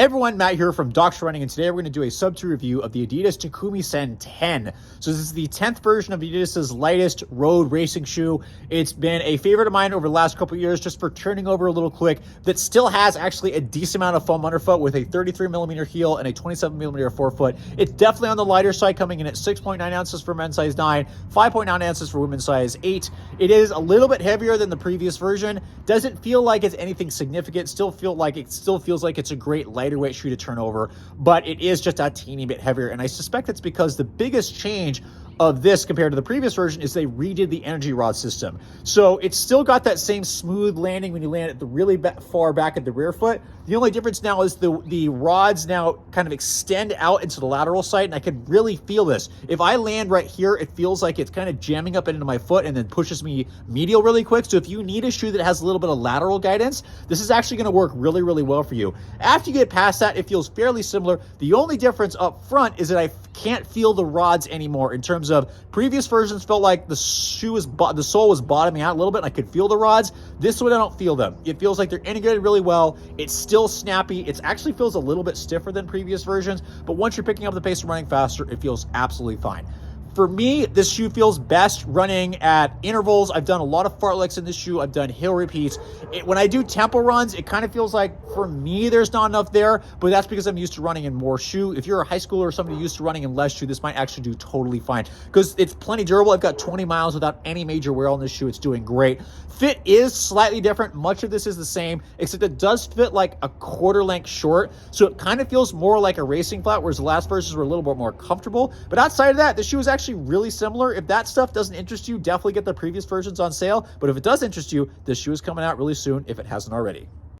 Hey everyone, Matt here from Doctor Running, and today we're going to do a sub-2 review of the Adidas Takumi Sen 10. So this is the 10th version of Adidas' lightest road racing shoe. It's been a favorite of mine over the last couple of years just for turning over a little quick. That still has actually a decent amount of foam underfoot with a 33mm heel and a 27mm forefoot. It's definitely on the lighter side, coming in at 6.9 ounces for men's size 9, 5.9 ounces for women's size 8. It is a little bit heavier than the previous version. Doesn't feel like it's anything significant. Still feels like it's a great lighter weight shoe to turn over, but it is just a teeny bit heavier. And I suspect it's because the biggest change of this compared to the previous version is they redid the energy rod system. So it's still got that same smooth landing when you land at the really far back at the rear foot. The only difference now is the rods now kind of extend out into the lateral side, and I can really feel this. If I land right here, it feels like it's kind of jamming up into my foot and then pushes me medial really quick. So if you need a shoe that has a little bit of lateral guidance, this is actually going to work really, really well for you. After you get past that, it feels fairly similar. The only difference up front is that I can't feel the rods anymore. In terms of previous versions, felt like the sole was bottoming out a little bit and I could feel the rods. This one, I don't feel them. It feels like they're integrated really well. It's still snappy. It actually feels a little bit stiffer than previous versions, but once you're picking up the pace and running faster, it feels absolutely fine. For me, this shoe feels best running at intervals. I've done a lot of fartleks in this shoe. I've done hill repeats. When I do tempo runs, it kind of feels like, for me, there's not enough there, but that's because I'm used to running in more shoe. If you're a high schooler or somebody used to running in less shoe, this might actually do totally fine because it's plenty durable. I've got 20 miles without any major wear on this shoe. It's doing great. Fit is slightly different. Much of this is the same, except it does fit like a quarter length short, so it kind of feels more like a racing flat, whereas the last versions were a little bit more comfortable. But outside of that, the shoe is actually really similar. If that stuff doesn't interest you, definitely get the previous versions on sale. But if it does interest you, this shoe is coming out really soon if it hasn't already.